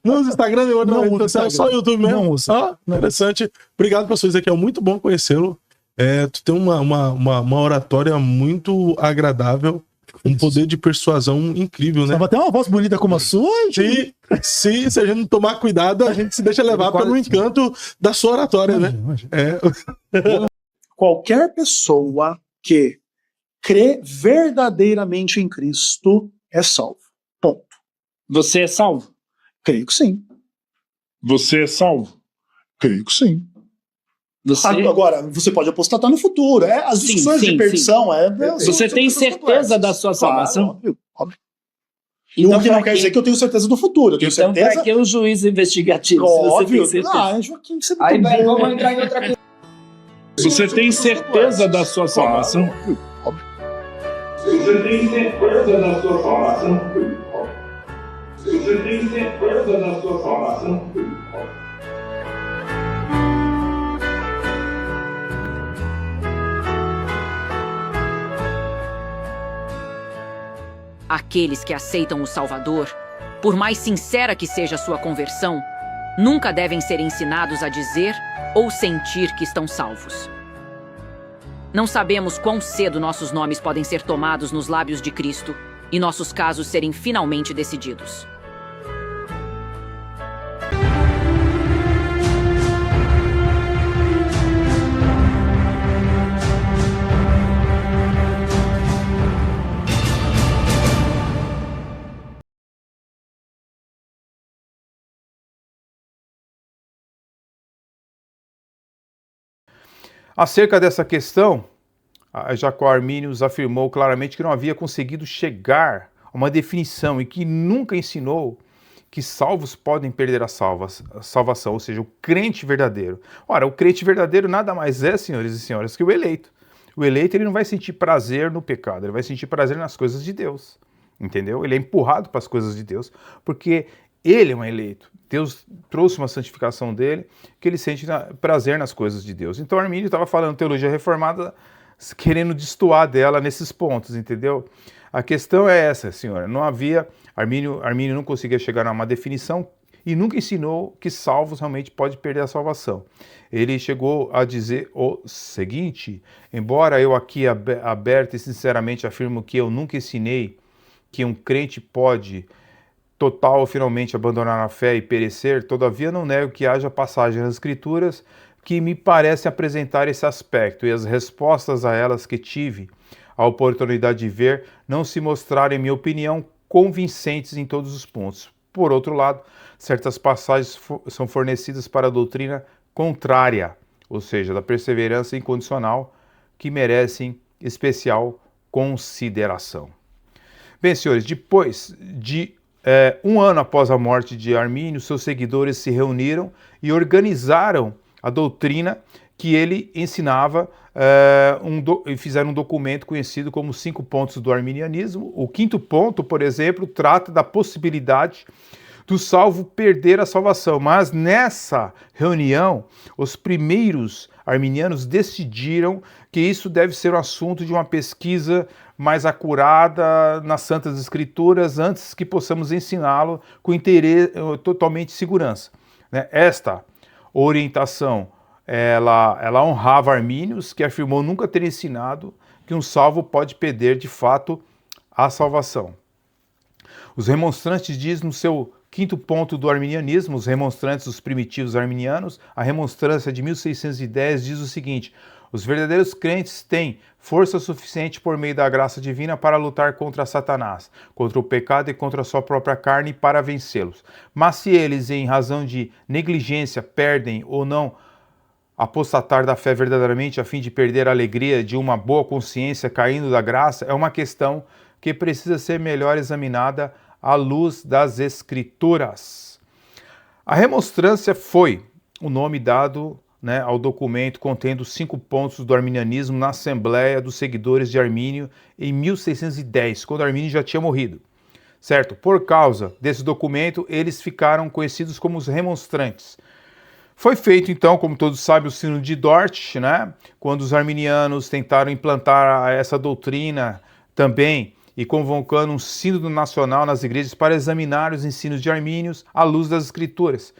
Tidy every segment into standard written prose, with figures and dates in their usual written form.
Não usa Instagram nem outra Não rede usa social, Instagram. só YouTube mesmo? Não usa. Ah, interessante. Obrigado, pastor Ezequiel. Muito bom conhecê-lo. Tu tem uma oratória muito agradável, um poder de persuasão incrível, né? Só vai ter uma voz bonita como a sua, gente. Se a gente não tomar cuidado, a gente se deixa levar pelo encanto da sua oratória, né? Qualquer pessoa que crê verdadeiramente em Cristo é salvo. Ponto. Você é salvo? Creio que sim. Você é salvo? Creio que sim. Você... Agora, você pode apostatar no futuro. As discussões de perdição... Você tem certeza da sua salvação? Claro, óbvio. Então, o que não quer dizer que eu tenho certeza do futuro. Eu tenho então, certeza... para que o juiz investigativo? Óbvio. Joaquim, você aí vamos entrar em outra coisa. Você tem certeza da sua salvação? Óbvio. Você tem certeza da sua salvação? Você tem certeza da sua salvação? Aqueles que aceitam o Salvador, por mais sincera que seja sua conversão, nunca devem ser ensinados a dizer ou sentir que estão salvos. Não sabemos quão cedo nossos nomes podem ser tomados nos lábios de Cristo e nossos casos serem finalmente decididos. Acerca dessa questão, Jacó Arminius afirmou claramente que não havia conseguido chegar a uma definição e que nunca ensinou que salvos podem perder a salvação, ou seja, o crente verdadeiro. Ora, o crente verdadeiro nada mais é, senhores e senhoras, que o eleito. O eleito ele não vai sentir prazer no pecado, ele vai sentir prazer nas coisas de Deus, entendeu? Ele é empurrado para as coisas de Deus, porque ele é um eleito. Deus trouxe uma santificação dele, que ele sente prazer nas coisas de Deus. Então Armínio estava falando teologia reformada, querendo destoar dela nesses pontos, entendeu? A questão é essa, senhora, não havia, Armínio não conseguia chegar a uma definição e nunca ensinou que salvos realmente pode perder a salvação. Ele chegou a dizer o seguinte: embora eu aqui aberto e sinceramente afirmo que eu nunca ensinei que um crente pode total ou finalmente abandonar a fé e perecer, todavia não nego que haja passagens nas Escrituras que me parecem apresentar esse aspecto, e as respostas a elas que tive a oportunidade de ver não se mostraram, em minha opinião, convincentes em todos os pontos. Por outro lado, certas passagens são fornecidas para a doutrina contrária, ou seja, da perseverança incondicional, que merecem especial consideração. Bem, senhores, depois de um ano após a morte de Armínio, seus seguidores se reuniram e organizaram a doutrina que ele ensinava e fizeram um documento conhecido como 5 pontos do arminianismo. O 5º ponto, por exemplo, trata da possibilidade do salvo perder a salvação. Mas nessa reunião, os primeiros arminianos decidiram que isso deve ser um assunto de uma pesquisa mais acurada nas Santas Escrituras antes que possamos ensiná-lo com totalmente segurança. Esta orientação, ela honrava Arminius, que afirmou nunca ter ensinado que um salvo pode perder de fato a salvação. Os remonstrantes dizem no seu 5º ponto do arminianismo, os remonstrantes, os primitivos arminianos, a remonstrância de 1610 diz o seguinte: os verdadeiros crentes têm força suficiente por meio da graça divina para lutar contra Satanás, contra o pecado e contra a sua própria carne para vencê-los. Mas se eles, em razão de negligência, perdem ou não apostatar da fé verdadeiramente a fim de perder a alegria de uma boa consciência caindo da graça, é uma questão que precisa ser melhor examinada à luz das Escrituras. A remonstrância foi o nome dado ao documento contendo os 5 pontos do arminianismo na Assembleia dos Seguidores de Armínio em 1610, quando Armínio já tinha morrido. Certo? Por causa desse documento, eles ficaram conhecidos como os remonstrantes. Foi feito, então, como todos sabem, o Sínodo de Dort, quando os arminianos tentaram implantar essa doutrina também e convocando um sínodo nacional nas igrejas para examinar os ensinos de Armínios à luz das Escrituras.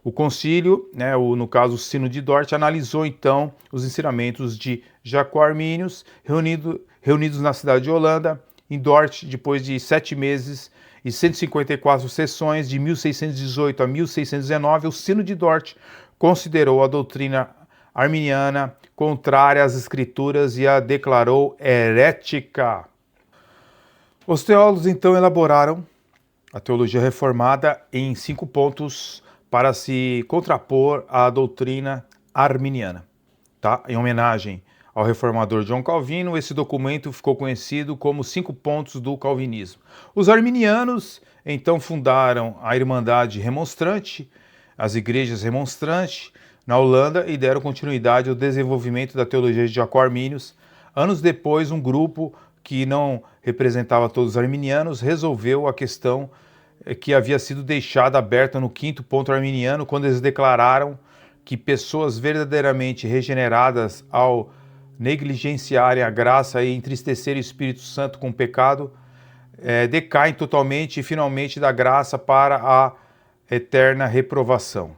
O concílio, no caso o Sínodo de Dort, analisou então os ensinamentos de Jacó Arminius, reunidos na cidade de Holanda, em Dort, depois de 7 meses e 154 sessões, de 1618 a 1619, o Sínodo de Dort considerou a doutrina arminiana contrária às Escrituras e a declarou herética. Os teólogos então elaboraram a teologia reformada em 5 pontos para se contrapor à doutrina arminiana. Tá? Em homenagem ao reformador João Calvino, esse documento ficou conhecido como 5 pontos do calvinismo. Os arminianos então fundaram a Irmandade Remonstrante, as igrejas remonstrantes, na Holanda, e deram continuidade ao desenvolvimento da teologia de Jacó Arminius. Anos depois, um grupo que não representava todos os arminianos resolveu a questão que havia sido deixada aberta no 5º ponto arminiano, quando eles declararam que pessoas verdadeiramente regeneradas, ao negligenciarem a graça e entristecerem o Espírito Santo com o pecado, decaem totalmente e finalmente da graça para a eterna reprovação.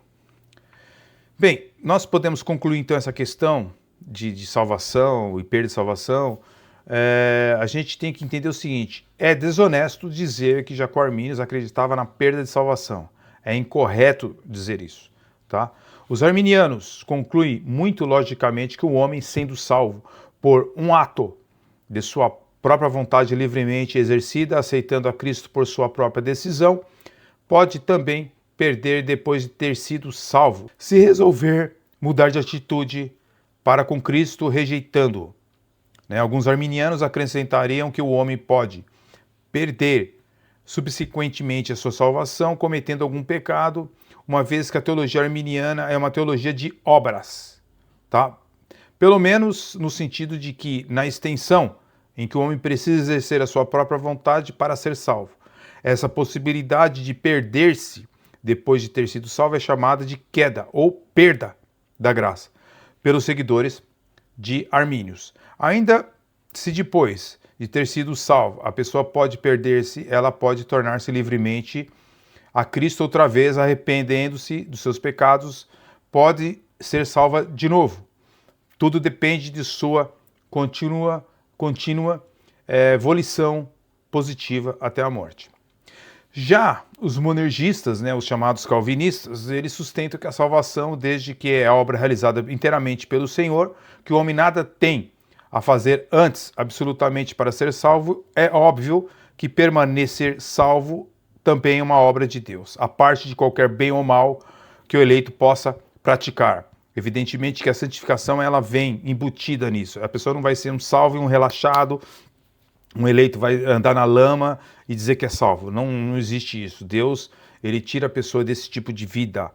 Bem, nós podemos concluir então essa questão de salvação e perda de salvação. A gente tem que entender o seguinte: é desonesto dizer que Jacó Arminius acreditava na perda de salvação. É incorreto dizer isso, tá? Os arminianos concluem muito logicamente que o homem, sendo salvo por um ato de sua própria vontade livremente exercida, aceitando a Cristo por sua própria decisão, pode também perder depois de ter sido salvo, se resolver mudar de atitude para com Cristo, rejeitando-o. Alguns arminianos acrescentariam que o homem pode perder subsequentemente a sua salvação cometendo algum pecado, uma vez que a teologia arminiana é uma teologia de obras, tá? Pelo menos no sentido de que, na extensão em que o homem precisa exercer a sua própria vontade para ser salvo, essa possibilidade de perder-se depois de ter sido salvo é chamada de queda ou perda da graça pelos seguidores de Arminius. Ainda se depois de ter sido salvo a pessoa pode perder-se, ela pode tornar-se livremente a Cristo outra vez, arrependendo-se dos seus pecados, pode ser salva de novo. Tudo depende de sua contínua volição positiva até a morte. Já os monergistas, os chamados calvinistas, eles sustentam que a salvação, desde que é a obra realizada inteiramente pelo Senhor, que o homem nada tem a fazer antes, absolutamente, para ser salvo, é óbvio que permanecer salvo também é uma obra de Deus, a parte de qualquer bem ou mal que o eleito possa praticar. Evidentemente que a santificação ela vem embutida nisso. A pessoa não vai ser um salvo e um relaxado, um eleito vai andar na lama e dizer que é salvo. Não existe isso. Deus, ele tira a pessoa desse tipo de vida.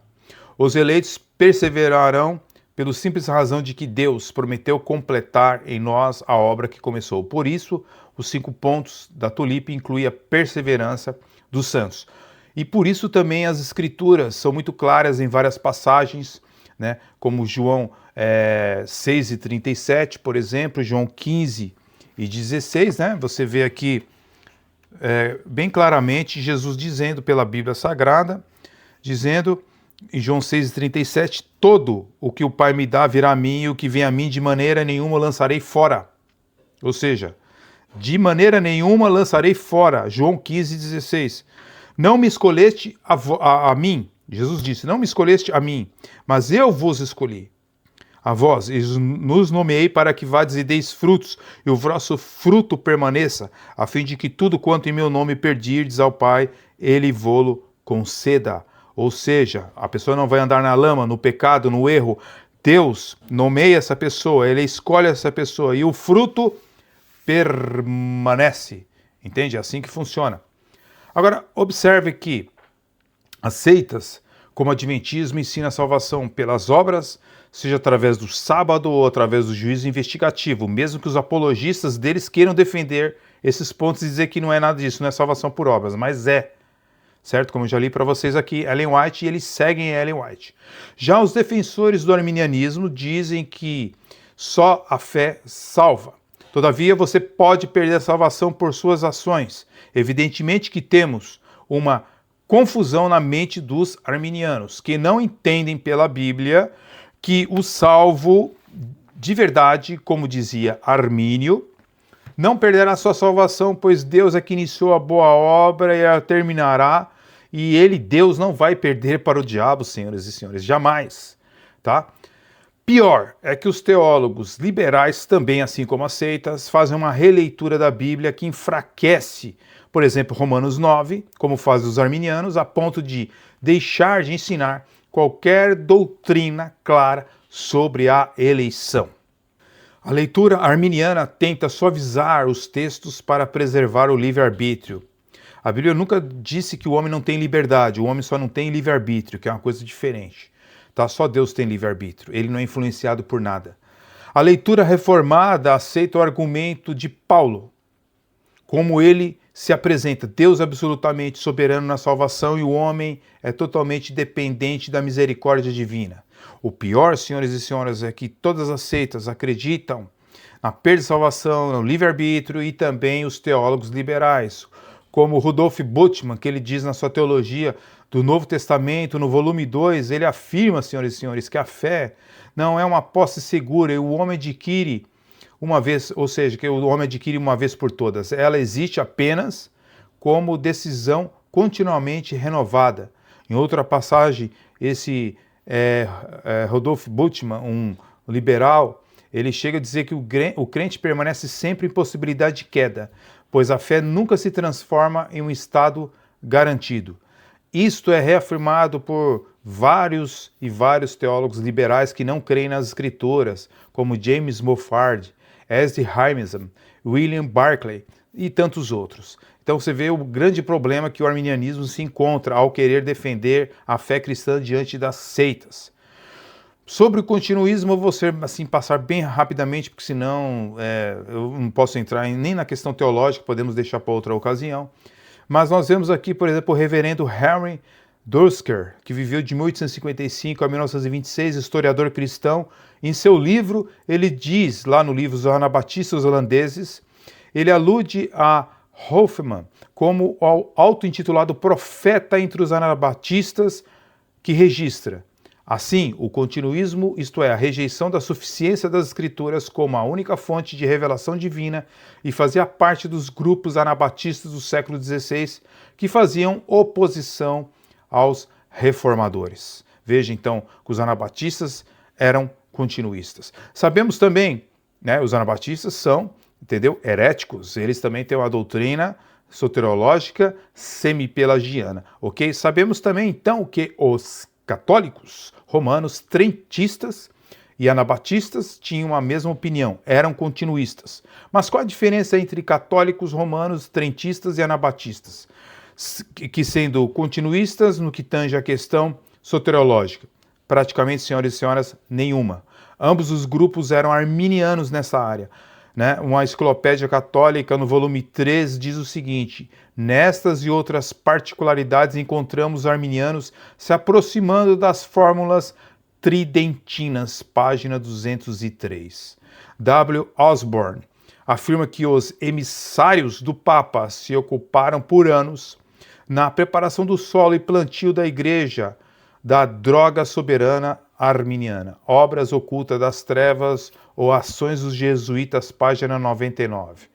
Os eleitos perseverarão pela simples razão de que Deus prometeu completar em nós a obra que começou. Por isso, os 5 pontos da tulipe incluem a perseverança dos santos. E por isso também as escrituras são muito claras em várias passagens, como João 6:37, por exemplo, João 15:16, você vê aqui bem claramente Jesus dizendo pela Bíblia Sagrada, dizendo em João 6:37, todo o que o Pai me dá virá a mim, e o que vem a mim de maneira nenhuma lançarei fora. Ou seja, de maneira nenhuma lançarei fora. João 15:16. Não me escolheste a mim, Jesus disse, não me escolheste a mim, mas eu vos escolhi. A vós, e nos nomeei para que vades e deis frutos, e o vosso fruto permaneça, a fim de que tudo quanto em meu nome pedirdes ao Pai, ele vô-lo conceda. Ou seja, a pessoa não vai andar na lama, no pecado, no erro. Deus nomeia essa pessoa, ele escolhe essa pessoa, e o fruto permanece. Entende? É assim que funciona. Agora, observe que as seitas, como o adventismo, ensina a salvação pelas obras, seja através do sábado ou através do juízo investigativo, mesmo que os apologistas deles queiram defender esses pontos e dizer que não é nada disso, não é salvação por obras, mas é, certo? Como eu já li para vocês aqui, Ellen White, e eles seguem Ellen White. Já os defensores do arminianismo dizem que só a fé salva. Todavia, você pode perder a salvação por suas ações. Evidentemente que temos uma confusão na mente dos arminianos, que não entendem pela Bíblia que o salvo de verdade, como dizia Armínio, não perderá sua salvação, pois Deus é que iniciou a boa obra e a terminará, e ele, Deus, não vai perder para o diabo, senhoras e senhores, jamais, tá? Pior é que os teólogos liberais, também assim como as seitas, fazem uma releitura da Bíblia que enfraquece, por exemplo, Romanos 9, como fazem os arminianos, a ponto de deixar de ensinar qualquer doutrina clara sobre a eleição. A leitura arminiana tenta suavizar os textos para preservar o livre-arbítrio. A Bíblia nunca disse que o homem não tem liberdade, o homem só não tem livre-arbítrio, que é uma coisa diferente. Tá? Só Deus tem livre-arbítrio, ele não é influenciado por nada. A leitura reformada aceita o argumento de Paulo, como ele se apresenta, Deus absolutamente soberano na salvação e o homem é totalmente dependente da misericórdia divina. O pior, senhores e senhoras, é que todas as seitas acreditam na perda de salvação, no livre-arbítrio e também os teólogos liberais, como Rudolf Bultmann, que ele diz na sua teologia do Novo Testamento, no volume 2, ele afirma, senhoras e senhores, que a fé não é uma posse segura e o homem adquire uma vez, ou seja, que o homem adquire uma vez por todas. Ela existe apenas como decisão continuamente renovada. Em outra passagem, esse Rudolf Bultmann, um liberal, ele chega a dizer que o crente permanece sempre em possibilidade de queda, pois a fé nunca se transforma em um estado garantido. Isto é reafirmado por vários teólogos liberais que não creem nas escrituras, como James Moffard, S.D. Hymanson, William Barclay e tantos outros. Então você vê o grande problema que o arminianismo se encontra ao querer defender a fé cristã diante das seitas. Sobre o continuismo, eu vou assim, passar bem rapidamente, porque senão eu não posso entrar nem na questão teológica, podemos deixar para outra ocasião. Mas nós vemos aqui, por exemplo, o reverendo Henry Dursker, que viveu de 1855 a 1926, historiador cristão. Em seu livro, ele diz, lá no livro Os Anabatistas Holandeses, ele alude a Hofmann como ao auto-intitulado profeta entre os anabatistas que registra. Assim, o continuismo, isto é, a rejeição da suficiência das escrituras como a única fonte de revelação divina, e fazia parte dos grupos anabatistas do século XVI que faziam oposição aos reformadores. Veja então que os anabatistas eram continuistas. Sabemos também, né, os anabatistas são, entendeu, heréticos, eles também têm uma doutrina soteriológica semi-pelagiana, ok? Sabemos também então que os católicos romanos trentistas e anabatistas tinham a mesma opinião, eram continuistas. Mas qual a diferença entre católicos romanos, trentistas e anabatistas? Que sendo continuistas no que tange a questão soteriológica. Praticamente, senhores e senhoras, nenhuma. Ambos os grupos eram arminianos nessa área. Né? Uma enciclopédia católica, no volume 3, diz o seguinte: nestas e outras particularidades encontramos os arminianos se aproximando das fórmulas tridentinas, página 203. W. Osborne afirma que os emissários do Papa se ocuparam por anos na preparação do solo e plantio da igreja da droga soberana arminiana, Obras Ocultas das Trevas ou Ações dos Jesuítas, página 99.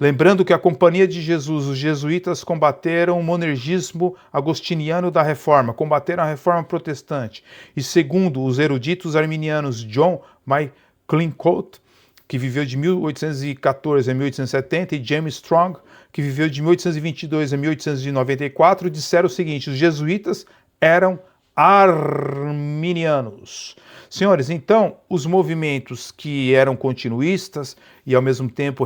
Lembrando que a Companhia de Jesus, os jesuítas combateram o monergismo agostiniano da Reforma, combateram a Reforma protestante. E segundo os eruditos arminianos John McClintock, que viveu de 1814 a 1870, e James Strong, que viveu de 1822 a 1894, disseram o seguinte: os jesuítas eram arminianos. Senhores, então, os movimentos que eram continuistas e ao mesmo tempo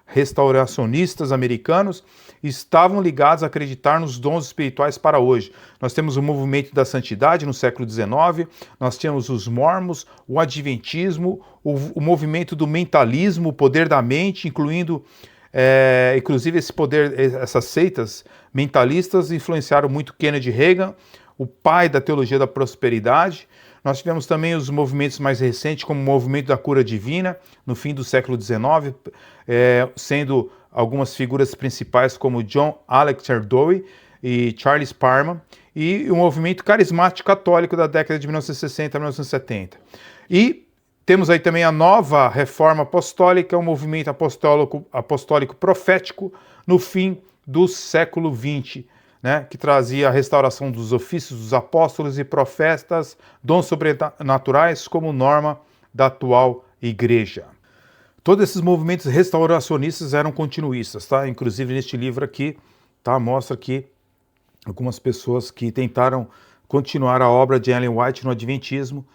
restauracionistas americanos estavam ligados a acreditar nos dons espirituais para hoje. Nós temos o movimento da santidade no século XIX, nós temos os mormons, o adventismo, o movimento do mentalismo, o poder da mente, incluindo inclusive esse poder, essas seitas mentalistas influenciaram muito Kennedy Reagan, o pai da teologia da prosperidade. Nós tivemos também os movimentos mais recentes, como o movimento da cura divina, no fim do século XIX, sendo algumas figuras principais como John Alexander Dowie e Charles Parham, e o movimento carismático católico da década de 1960 a 1970. E temos aí também a nova reforma apostólica, o movimento apostólico profético no fim do século XX, né, que trazia a restauração dos ofícios dos apóstolos e profetas, dons sobrenaturais como norma da atual igreja. Todos esses movimentos restauracionistas eram continuistas, tá? Inclusive neste livro aqui, tá, mostra que algumas pessoas que tentaram continuar a obra de Ellen White no Adventismo,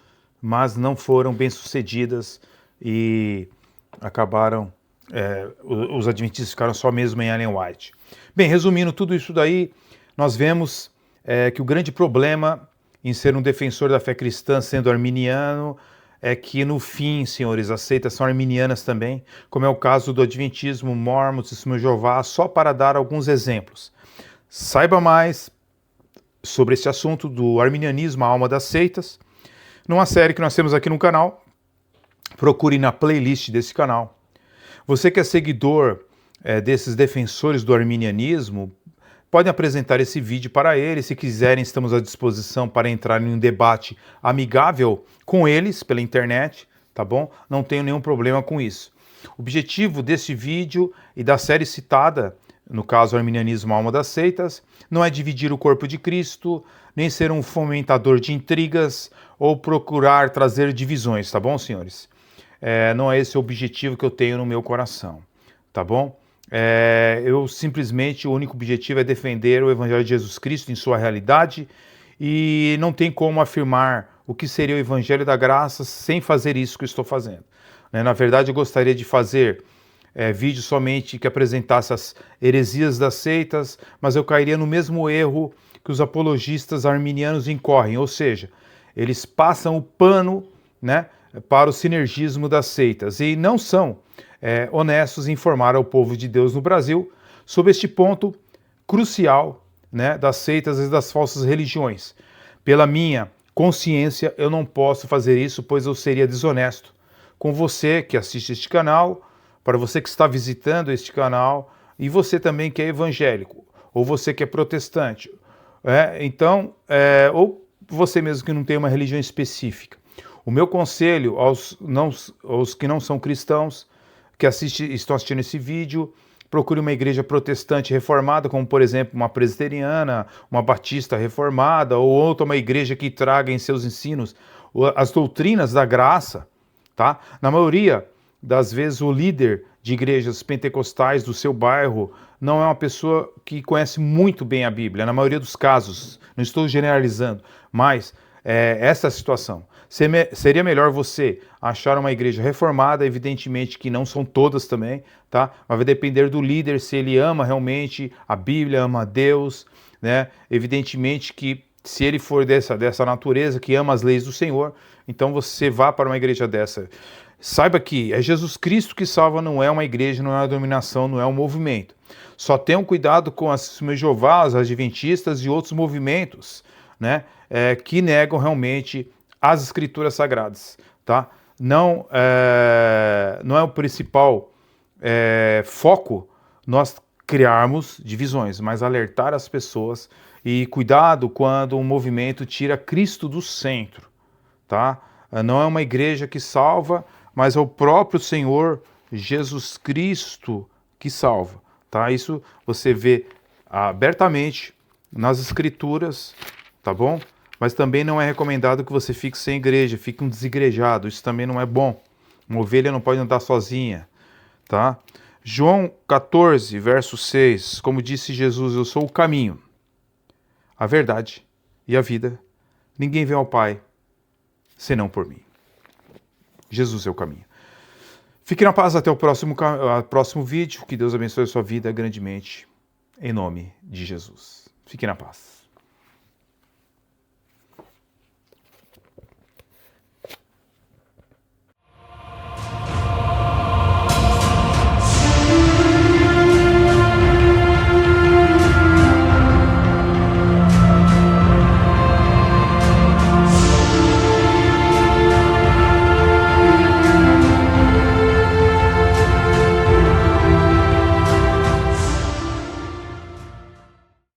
mas não foram bem-sucedidas e acabaram, os Adventistas ficaram só mesmo em Ellen White. Bem, resumindo tudo isso daí, nós vemos que o grande problema em ser um defensor da fé cristã sendo arminiano é que no fim, senhores, as seitas são arminianas também, como é o caso do Adventismo, Mormons, Testemunho de Jeová, só para dar alguns exemplos. Saiba mais sobre esse assunto do arminianismo, a alma das seitas, numa série que nós temos aqui no canal. Procure na playlist desse canal. Você que é seguidor desses defensores do arminianismo, podem apresentar esse vídeo para eles. Se quiserem, estamos à disposição para entrar em um debate amigável com eles pela internet, tá bom? Não tenho nenhum problema com isso. O objetivo desse vídeo e da série citada, no caso, o arminianismo, a alma das seitas, não é dividir o corpo de Cristo, nem ser um fomentador de intrigas ou procurar trazer divisões, tá bom, senhores? Não é esse o objetivo que eu tenho no meu coração, tá bom? Eu simplesmente, o único objetivo é defender o Evangelho de Jesus Cristo em sua realidade e não tem como afirmar o que seria o Evangelho da Graça sem fazer isso que eu estou fazendo. Na verdade, eu gostaria de fazer vídeo somente que apresentasse as heresias das seitas, mas eu cairia no mesmo erro que os apologistas arminianos incorrem, ou seja, eles passam o pano, né, para o sinergismo das seitas e não são honestos em informar ao povo de Deus no Brasil sobre este ponto crucial, né, das seitas e das falsas religiões. Pela minha consciência, eu não posso fazer isso, pois eu seria desonesto com você que assiste este canal, para você que está visitando este canal, e você também que é evangélico, ou você que é protestante, ou você mesmo que não tem uma religião específica. O meu conselho aos que não são cristãos, que estão assistindo esse vídeo, procure uma igreja protestante reformada, como por exemplo uma presbiteriana, uma batista reformada, ou outra uma igreja que traga em seus ensinos as doutrinas da graça, tá? Na maioria das vezes o líder de igrejas pentecostais do seu bairro não é uma pessoa que conhece muito bem a Bíblia, na maioria dos casos, não estou generalizando, mas essa é a situação. Seria melhor você achar uma igreja reformada, evidentemente que não são todas também, tá? Mas vai depender do líder, se ele ama realmente a Bíblia, ama a Deus, né? Evidentemente que se ele for dessa natureza, que ama as leis do Senhor, então você vá para uma igreja dessa. Saiba que é Jesus Cristo que salva, não é uma igreja, não é uma denominação, não é um movimento. Só tenham cuidado com as Testemunhas de Jeová, as adventistas e outros movimentos, né, que negam realmente as escrituras sagradas, tá? Não é o principal foco nós criarmos divisões, mas alertar as pessoas e cuidado quando um movimento tira Cristo do centro, tá? Não é uma igreja que salva, mas é o próprio Senhor Jesus Cristo que salva, tá? Isso você vê abertamente nas escrituras, tá bom? Mas também não é recomendado que você fique sem igreja, fique um desigrejado, isso também não é bom. Uma ovelha não pode andar sozinha, tá? João 14, verso 6, como disse Jesus, eu sou o caminho, a verdade e a vida. Ninguém vem ao Pai senão por mim. Jesus é o caminho. Fique na paz até o próximo vídeo. Que Deus abençoe a sua vida grandemente. Em nome de Jesus. Fique na paz.